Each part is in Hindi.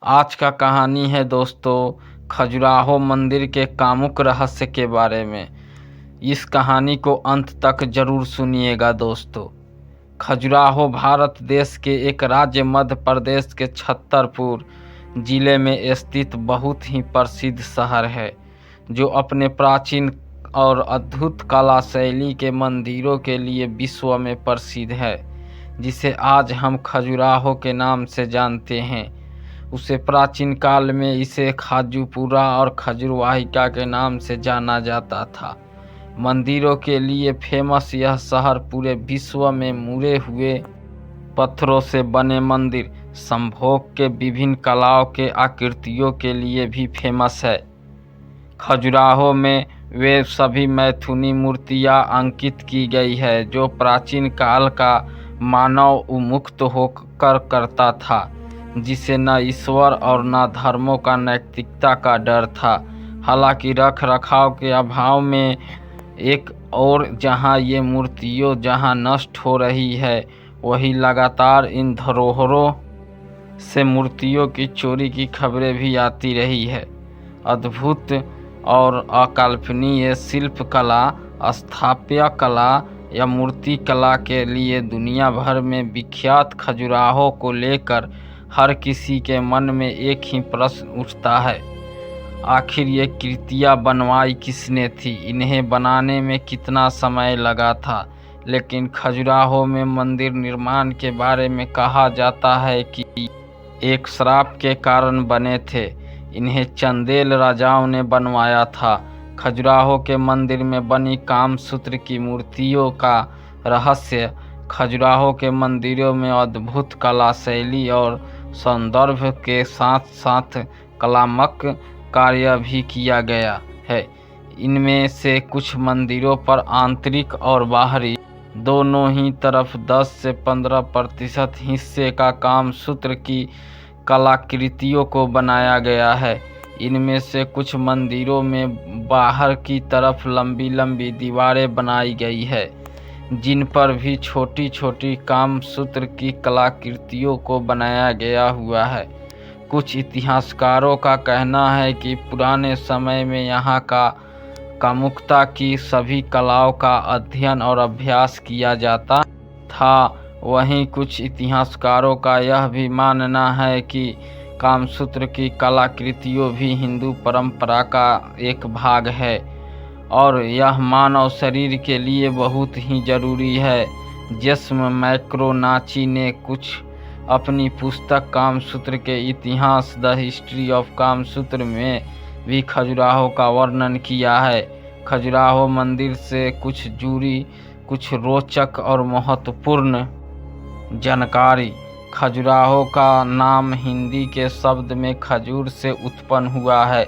आज का कहानी है दोस्तों खजुराहो मंदिर के कामुक रहस्य के बारे में। इस कहानी को अंत तक जरूर सुनिएगा दोस्तों। खजुराहो भारत देश के एक राज्य मध्य प्रदेश के छतरपुर जिले में स्थित बहुत ही प्रसिद्ध शहर है, जो अपने प्राचीन और अद्भुत कला शैली के मंदिरों के लिए विश्व में प्रसिद्ध है, जिसे आज हम खजुराहो के नाम से जानते हैं। उसे प्राचीन काल में इसे खाजूपुरा और खजुरवाहिका के नाम से जाना जाता था। मंदिरों के लिए फेमस यह शहर पूरे विश्व में मुड़े हुए पत्थरों से बने मंदिर, संभोग के विभिन्न कलाओं के आकृतियों के लिए भी फेमस है। खजुराहो में वे सभी मैथुनी मूर्तियां अंकित की गई है जो प्राचीन काल का मानव उन्मुक्त होकर करता था, जिसे न ईश्वर और न धर्मों का नैतिकता का डर था। हालांकि रख रखाव के अभाव में एक और जहां ये मूर्तियां जहां नष्ट हो रही है, वहीं लगातार इन धरोहरों से मूर्तियों की चोरी की खबरें भी आती रही है। अद्भुत और अकल्पनीय शिल्प कला, स्थापत्य कला या मूर्ति कला के लिए दुनिया भर में विख्यात खजुराहो को लेकर हर किसी के मन में एक ही प्रश्न उठता है, आखिर ये कृतियाँ बनवाई किसने थी, इन्हें बनाने में कितना समय लगा था। लेकिन खजुराहो में मंदिर निर्माण के बारे में कहा जाता है कि एक श्राप के कारण बने थे। इन्हें चंदेल राजाओं ने बनवाया था। खजुराहो के मंदिर में बनी कामसूत्र की मूर्तियों का रहस्य। खजुराहो के मंदिरों में अद्भुत कला शैली और सौंदर्य के साथ साथ कलात्मक कार्य भी किया गया है। इनमें से कुछ मंदिरों पर आंतरिक और बाहरी दोनों ही तरफ 10 से 15% हिस्से का कामसूत्र की कलाकृतियों को बनाया गया है। इनमें से कुछ मंदिरों में बाहर की तरफ लंबी लंबी दीवारें बनाई गई है, जिन पर भी छोटी छोटी कामसूत्र की कलाकृतियों को बनाया गया हुआ है। कुछ इतिहासकारों का कहना है कि पुराने समय में यहाँ का कामुकता की सभी कलाओं का अध्ययन और अभ्यास किया जाता था। वहीं कुछ इतिहासकारों का यह भी मानना है कि कामसूत्र की कलाकृतियों भी हिंदू परंपरा का एक भाग है और यह मानव शरीर के लिए बहुत ही जरूरी है। जिस्म मैक्रोनाची ने कुछ अपनी पुस्तक कामसूत्र के इतिहास द हिस्ट्री ऑफ कामसूत्र में भी खजुराहो का वर्णन किया है। खजुराहो मंदिर से कुछ जुड़ी कुछ रोचक और महत्वपूर्ण जानकारी। खजुराहो का नाम हिंदी के शब्द में खजूर से उत्पन्न हुआ है,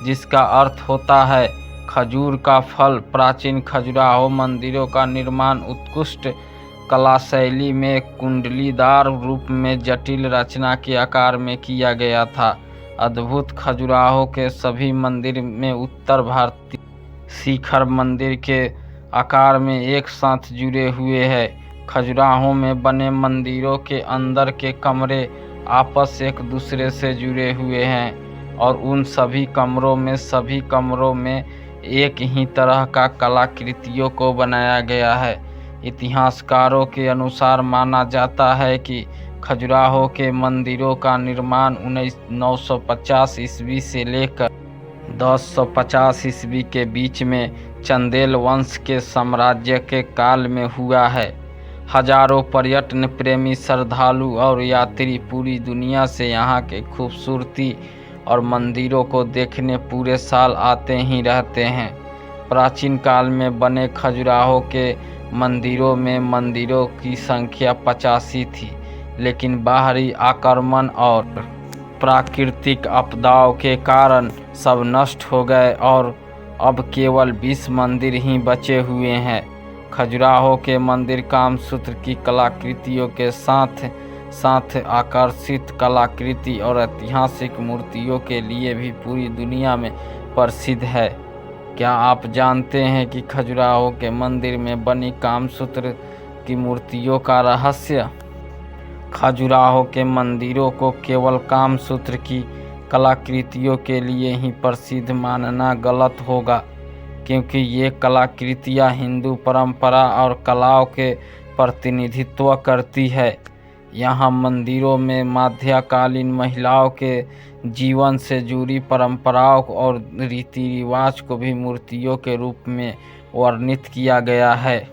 जिसका अर्थ होता है खजूर का फल। प्राचीन खजुराहो मंदिरों का निर्माण उत्कृष्ट कला शैली में कुंडलीदार रूप में जटिल रचना के आकार में किया गया था। अद्भुत खजुराहो के सभी मंदिर में उत्तर भारतीय शिखर मंदिर के आकार में एक साथ जुड़े हुए हैं। खजुराहो में बने मंदिरों के अंदर के कमरे आपस एक दूसरे से जुड़े हुए हैं और उन सभी कमरों में एक ही तरह का कलाकृतियों को बनाया गया है। इतिहासकारों के अनुसार माना जाता है कि खजुराहो के मंदिरों का निर्माण 950 ईस्वी से लेकर 1050 ईस्वी के बीच में चंदेल वंश के साम्राज्य के काल में हुआ है। हजारों पर्यटन प्रेमी श्रद्धालु और यात्री पूरी दुनिया से यहाँ के खूबसूरती और मंदिरों को देखने पूरे साल आते ही रहते हैं। प्राचीन काल में बने खजुराहो के मंदिरों में मंदिरों की संख्या 85 थी, लेकिन बाहरी आक्रमण और प्राकृतिक आपदाओं के कारण सब नष्ट हो गए और अब केवल 20 मंदिर ही बचे हुए हैं। खजुराहो के मंदिर कामसूत्र की कलाकृतियों के साथ साथ आकर्षित कलाकृति और ऐतिहासिक मूर्तियों के लिए भी पूरी दुनिया में प्रसिद्ध है। क्या आप जानते हैं कि खजुराहो के मंदिर में बनी कामसूत्र की मूर्तियों का रहस्य? खजुराहो के मंदिरों को केवल कामसूत्र की कलाकृतियों के लिए ही प्रसिद्ध मानना गलत होगा, क्योंकि ये कलाकृतियाँ हिंदू परंपरा और कलाओं के प्रतिनिधित्व करती है। यहाँ मंदिरों में मध्यकालीन महिलाओं के जीवन से जुड़ी परंपराओं और रीति रिवाज को भी मूर्तियों के रूप में वर्णित किया गया है।